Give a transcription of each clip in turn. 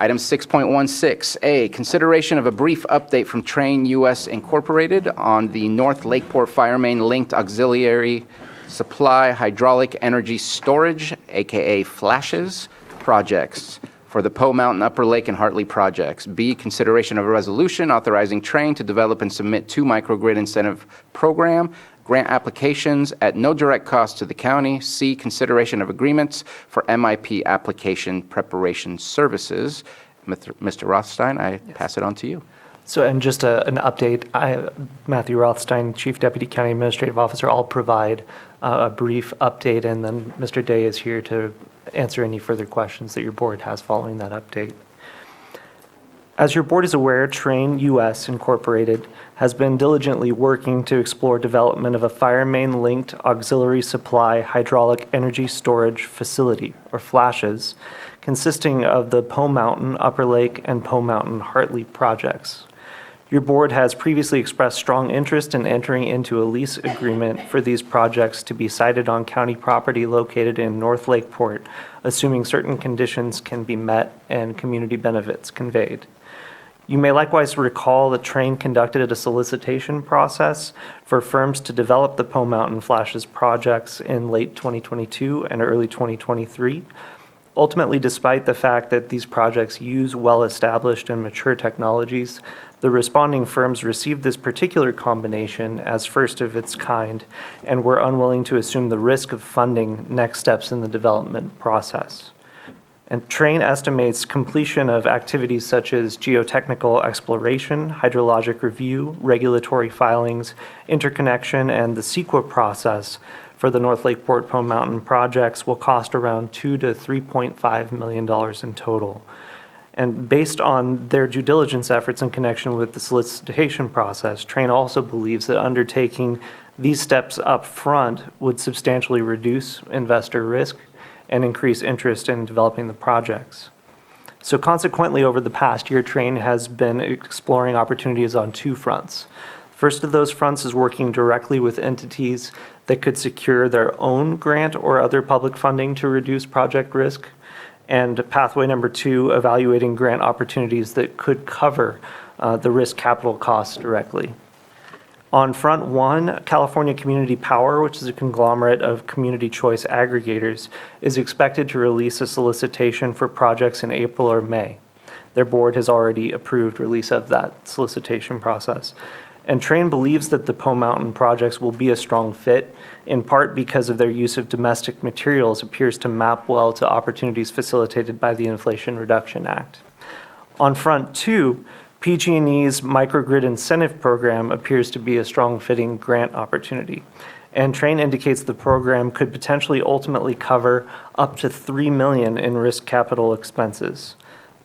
Item 6.16A, consideration of a brief update from Trane US Incorporated on the North Lakeport Firemain linked auxiliary supply hydraulic energy storage, aka flashes, projects for the Poe Mountain, Upper Lake, and Hartley projects. B, consideration of a resolution authorizing Trane to develop and submit 2 microgrid incentive program grant applications at no direct cost to the county. C, consideration of agreements for MIP application preparation services. Mr. Rothstein, I pass it on to you. So, and just an update, Matthew Rothstein, Chief Deputy County Administrative Officer, I'll provide a brief update, and then Mr. Day is here to answer any further questions that your board has following that update. As your board is aware, Trane US Incorporated has been diligently working to explore development of a Firemain linked auxiliary supply hydraulic energy storage facility, or flashes, consisting of the Poe Mountain, Upper Lake, and Poe Mountain Hartley projects. Your board has previously expressed strong interest in entering into a lease agreement for these projects to be sited on county property located in North Lakeport, assuming certain conditions can be met and community benefits conveyed. You may likewise recall that Trane conducted a solicitation process for firms to develop the Poe Mountain Flashes projects in late 2022 and early 2023. Ultimately, despite the fact that these projects use well-established and mature technologies, the responding firms received this particular combination as first of its kind and were unwilling to assume the risk of funding next steps in the development process. And Trane estimates completion of activities such as geotechnical exploration, hydrologic review, regulatory filings, interconnection, and the CEQA process for the North Lakeport Poe Mountain projects will cost around $2 to $3.5 million in total. And based on their due diligence efforts in connection with the solicitation process, Trane also believes that undertaking these steps up front would substantially reduce investor risk and increase interest in developing the projects. So consequently, over the past year, Trane has been exploring opportunities on 2 fronts. First of those fronts is working directly with entities that could secure their own grant or other public funding to reduce project risk. And pathway number 2, evaluating grant opportunities that could cover the risk capital costs directly. On front 1, California Community Power, which is a conglomerate of community choice aggregators, is expected to release a solicitation for projects in April or May. Their board has already approved release of that solicitation process. And Trane believes that the Poe Mountain projects will be a strong fit, in part because of their use of domestic materials appears to map well to opportunities facilitated by the Inflation Reduction Act. On front 2, PG&E's Microgrid incentive program appears to be a strong fitting grant opportunity. And Trane indicates the program could potentially ultimately cover up to $3 million in risk capital expenses.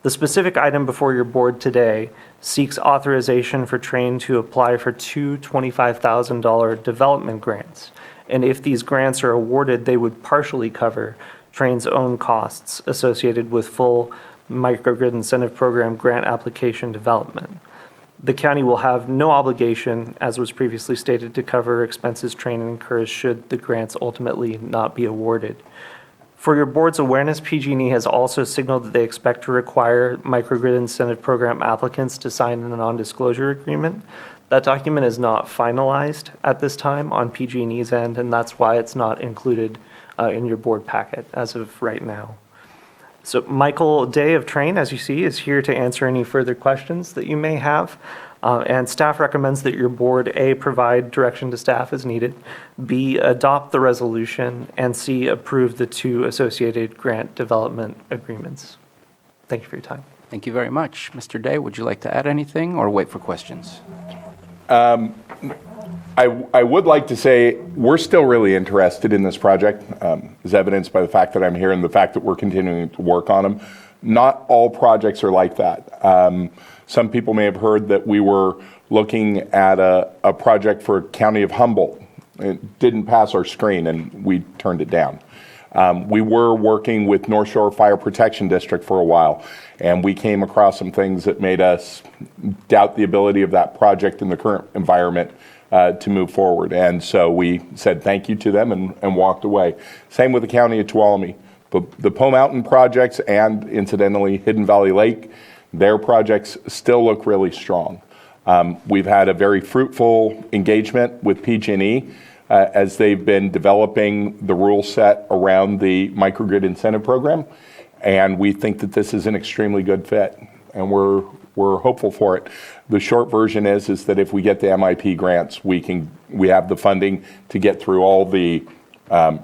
The specific item before your board today seeks authorization for Trane to apply for 2 $25,000 development grants. And if these grants are awarded, they would partially cover Trane's own costs associated with full Microgrid incentive program grant application development. The county will have no obligation, as was previously stated, to cover expenses Trane incurs should the grants ultimately not be awarded. For your board's awareness, PG&E has also signaled that they expect to require Microgrid incentive program applicants to sign a non-disclosure agreement. That document is not finalized at this time on PG&E's end, and that's why it's not included in your board packet as of right now. So Michael Day of Trane, as you see, is here to answer any further questions that you may have. And staff recommends that your board, A, provide direction to staff as needed, B, adopt the resolution, and C, approve the 2 associated grant development agreements. Thank you for your time. Thank you very much. Mr. Day, would you like to add anything or wait for questions? I would like to say we're still really interested in this project, as evidenced by the fact that I'm here and the fact that we're continuing to work on them. Not all projects are like that. Some people may have heard that we were looking at a project for County of Humboldt. It didn't pass our screen and we turned it down. We were working with North Shore Fire Protection District for a while, and we came across some things that made us doubt the ability of that project in the current environment to move forward. And so we said thank you to them and walked away. Same with the County of Tuolumne. the Po Mountain projects and incidentally Hidden Valley Lake, their projects still look really strong. We've had a very fruitful engagement with PG&E as they've been developing the rule set around the microgrid incentive program, and we think that this is an extremely good fit, and we're hopeful for it. The short version is that if we get the MIP grants, we have the funding to get through all the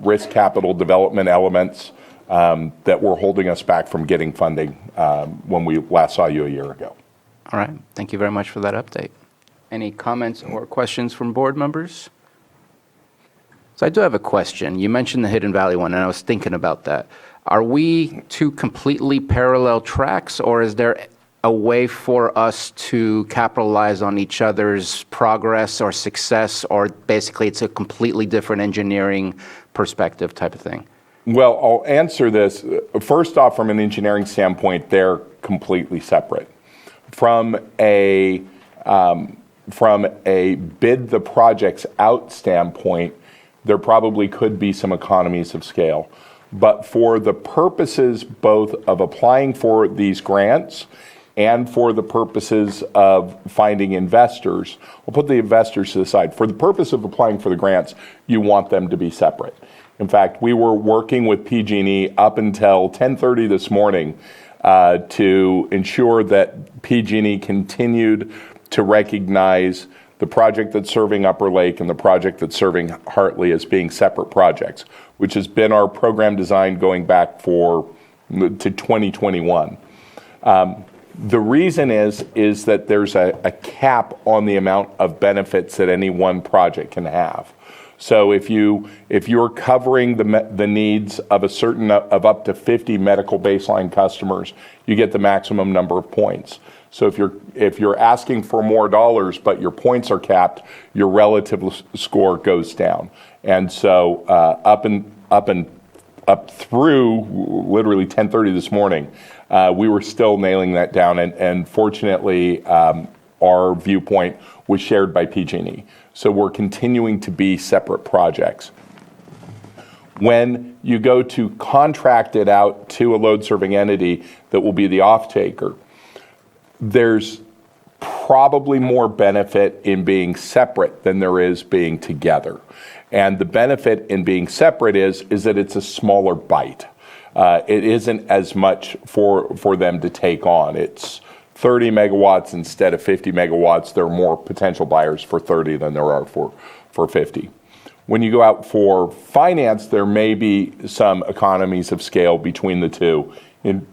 risk capital development elements that were holding us back from getting funding when we last saw you a year ago. All right. Thank you very much for that update. Any comments or questions from board members? So I do have a question. You mentioned the Hidden Valley one, and I was thinking about that. Are we two completely parallel tracks, or is there a way for us to capitalize on each other's progress or success, or basically it's a completely different engineering perspective type of thing? Well, I'll answer this. First off, from an engineering standpoint, they're completely separate. From a bid the projects out standpoint, there probably could be some economies of scale. But for the purposes both of applying for these grants and for the purposes of finding investors, we'll put the investors to the side. For the purpose of applying for the grants, you want them to be separate. In fact, we were working with PG&E up until 10:30 this morning to ensure that PG&E continued to recognize the project that's serving Upper Lake and the project that's serving Hartley as being separate projects, which has been our program design going back to 2021. The reason is that there's a cap on the amount of benefits that any one project can have. So if you're covering the needs of of up to 50 medical baseline customers, you get the maximum number of points. So if you're asking for more dollars but your points are capped, your relative score goes down. And so up through literally 10:30 this morning, we were still nailing that down, and fortunately our viewpoint was shared by PG&E. So we're continuing to be separate projects. When you go to contract it out to a load-serving entity that will be the off-taker, there's probably more benefit in being separate than there is being together. And the benefit in being separate is that it's a smaller bite. It isn't as much for them to take on. It's 30 megawatts instead of 50 megawatts. There are more potential buyers for 30 than there are for 50. When you go out for finance, there may be some economies of scale between the two in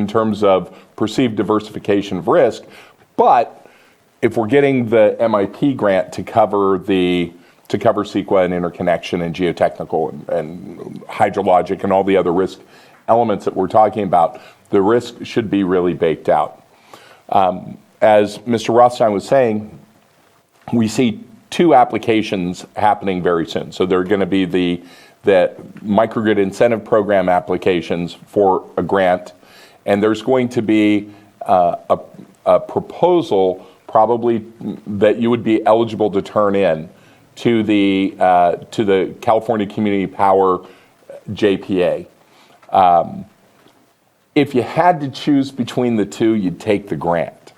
terms of perceived diversification of risk. But if we're getting the MIP grant to cover CEQA and interconnection and geotechnical and hydrologic and all the other risk elements that we're talking about, the risk should be really baked out. As Mr. Rothstein was saying, we see two applications happening very soon. So there are going to be the microgrid incentive program applications for a grant, and there's going to be a proposal probably that you would be eligible to turn in to the California Community Power JPA. If you had to choose between the two, you'd take the grant,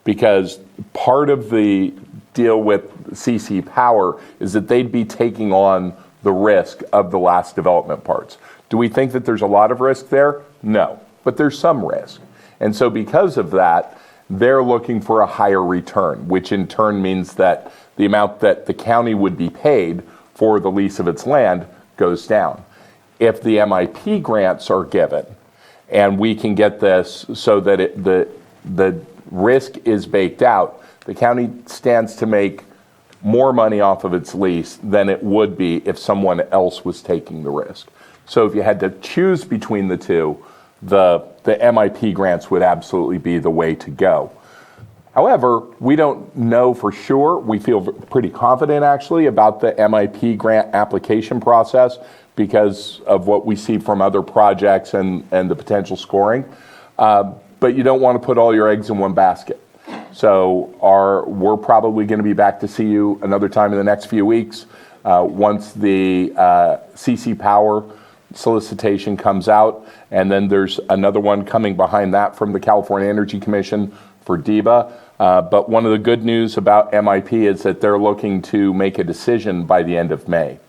because part of the deal with CC Power is that they'd be taking on the risk of the last development parts. Do we think that there's a lot of risk there? No, but there's some risk. And so because of that, they're looking for a higher return, which in turn means that the amount that the county would be paid for the lease of its land goes down. If the MIP grants are given, and we can get this so that the risk is baked out, the county stands to make more money off of its lease than it would be if someone else was taking the risk. So if you had to choose between the two, the MIP grants would absolutely be the way to go. However, we don't know for sure. We feel pretty confident actually about the MIP grant application process because of what we see from other projects and the potential scoring. But you don't want to put all your eggs in one basket. So we're probably going to be back to see you another time in the next few weeks once the CC Power solicitation comes out, and then there's another one coming behind that from the California Energy Commission for DEBA. But one of the good news about MIP is that they're looking to make a decision by the end of May.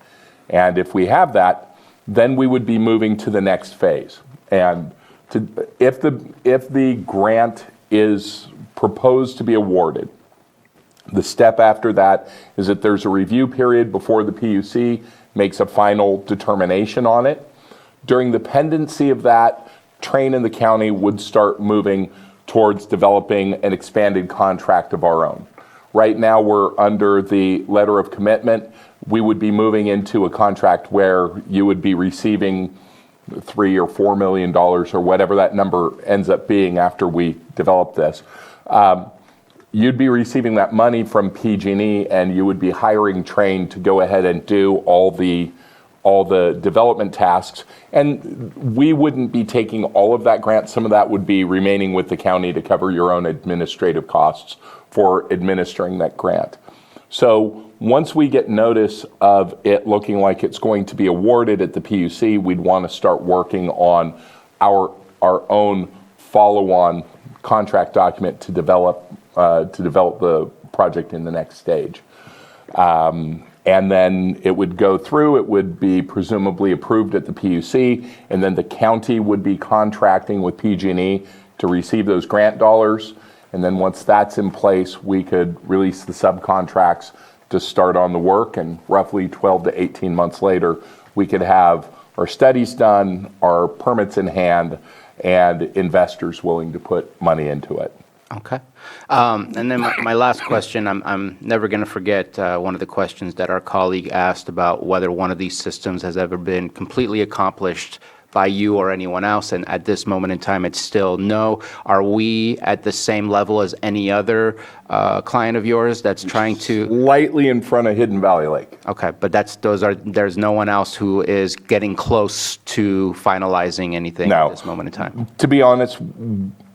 And if we have that, then we would be moving to the next phase. And if the grant is proposed to be awarded, the step after that is that there's a review period before the PUC makes a final determination on it. During the pendency of that, Trane and the county would start moving towards developing an expanded contract of our own. Right now, we're under the letter of commitment. We would be moving into a contract where you would be receiving $3 or $4 million or whatever that number ends up being after we develop this. You'd be receiving that money from PG&E, and you would be hiring Trane to go ahead and do all the development tasks. And we wouldn't be taking all of that grant. Some of that would be remaining with the county to cover your own administrative costs for administering that grant. So once we get notice of it looking like it's going to be awarded at the PUC, we'd want to start working on our own follow-on contract document to develop the project in the next stage. And then it would go through, it would be presumably approved at the PUC, and then the county would be contracting with PG&E to receive those grant dollars. And then once that's in place, we could release the subcontracts to start on the work, and roughly 12 to 18 months later, we could have our studies done, our permits in hand, and investors willing to put money into it. Okay. And then my last question, I'm never going to forget one of the questions that our colleague asked about whether one of these systems has ever been completely accomplished by you or anyone else, and at this moment in time, it's still no. Are we at the same level as any other client of yours that's trying to? Slightly in front of Hidden Valley Lake. Okay, but there's no one else who is getting close to finalizing anything at this moment in time? To be honest,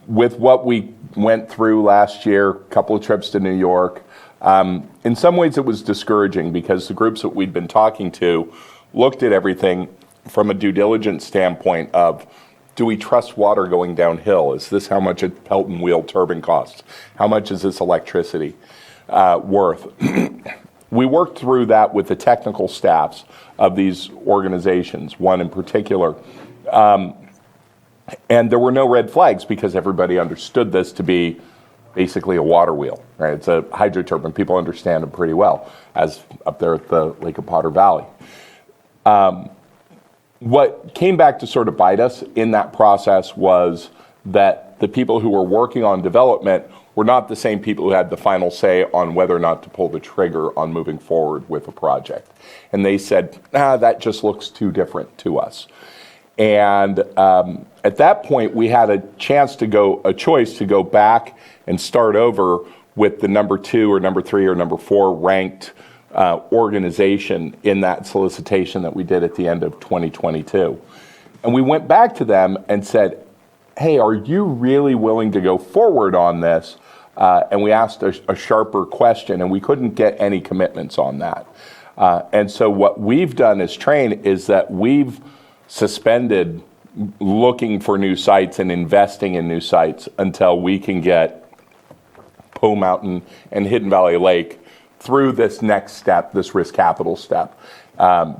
with what we went through last year, a couple of trips to New York, in some ways it was discouraging because the groups that we'd been talking to looked at everything from a due diligence standpoint of, do we trust water going downhill? Is this how much a Pelton wheel turbine costs? How much is this electricity worth? We worked through that with the technical staffs of these organizations, one in particular. And there were no red flags because everybody understood this to be basically a water wheel, right? It's a hydro turbine. People understand it pretty well, as up there at the Lakeport Valley. What came back to sort of bite us in that process was that the people who were working on development were not the same people who had the final say on whether or not to pull the trigger on moving forward with a project. And they said, that just looks too different to us. And at that point, we had a choice to go back and start over with the number 2 or number 3 or number 4 ranked organization in that solicitation that we did at the end of 2022. And we went back to them and said, hey, are you really willing to go forward on this? And we asked a sharper question, and we couldn't get any commitments on that. And so what we've done as Trane is that we've suspended looking for new sites and investing in new sites until we can get Poe Mountain and Hidden Valley Lake through this next step, this risk capital step,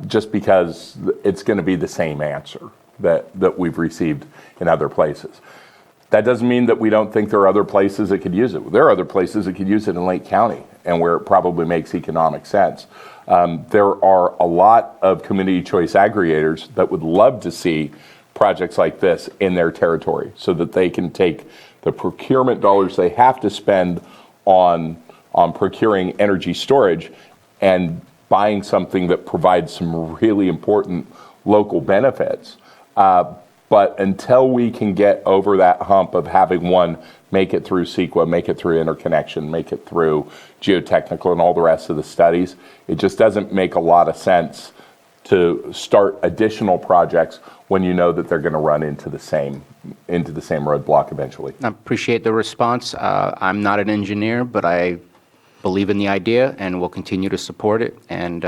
just because it's going to be the same answer that we've received in other places. That doesn't mean that we don't think there are other places that could use it. There are other places that could use it in Lake County and where it probably makes economic sense. There are a lot of community choice aggregators that would love to see projects like this in their territory so that they can take the procurement dollars they have to spend on procuring energy storage and buying something that provides some really important local benefits. But until we can get over that hump of having one make it through CEQA, make it through interconnection, make it through geotechnical and all the rest of the studies, it just doesn't make a lot of sense to start additional projects when you know that they're going to run into the same roadblock eventually. I appreciate the response. I'm not an engineer, but I believe in the idea and will continue to support it. And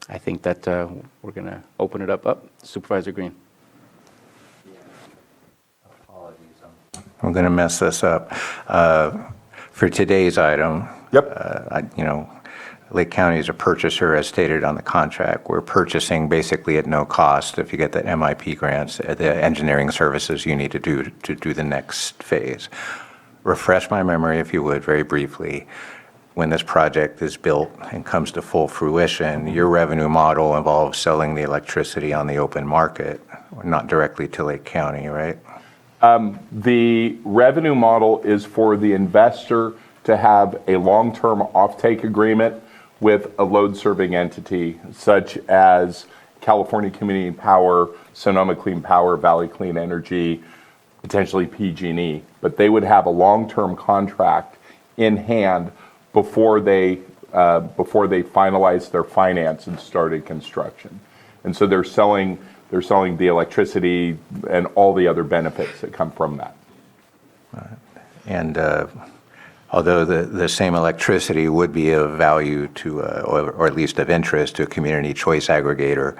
I think that we're going to open it up. Supervisor Green. I'm going to mess this up. For today's item, Yep. Lake County is a purchaser, as stated on the contract. We're purchasing basically at no cost. If you get the MIP grants, the engineering services you need to do the next phase. Refresh my memory, if you would, very briefly. When this project is built and comes to full fruition, your revenue model involves selling the electricity on the open market, not directly to Lake County, right? The revenue model is for the investor to have a long-term offtake agreement with a load-serving entity, such as California Community Power, Sonoma Clean Power, Valley Clean Energy, potentially PG&E. But they would have a long-term contract in hand before they finalize their finance and started construction. And so they're selling the electricity and all the other benefits that come from that. And although the same electricity would be of value to, or at least of interest to a community choice aggregator,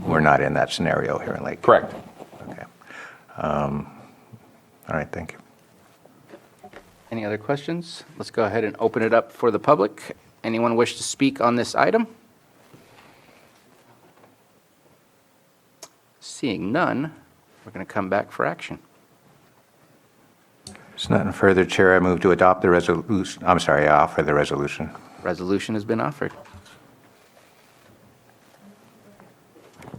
we're not in that scenario here in Lake. Correct. Okay. All right, thank you. Any other questions? Let's go ahead and open it up for the public. Anyone wish to speak on this item? Seeing none, we're going to come back for action. There's nothing further, Chair. I move to adopt the resolution. I'm sorry, I offer the resolution. Resolution has been offered.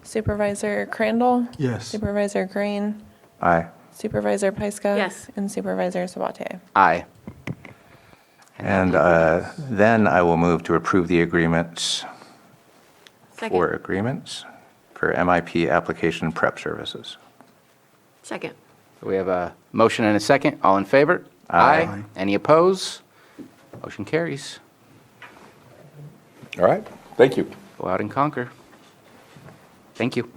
Supervisor Crandall? Yes. Supervisor Green? Aye. Supervisor Pyska? Yes. And Supervisor Sabatier? Aye. And then I will move to approve the agreements Second. for MIP application prep services. Second. We have a motion and a second. All in favor? Aye. Any opposed? Motion carries. All right. Thank you. Go out and conquer. Thank you.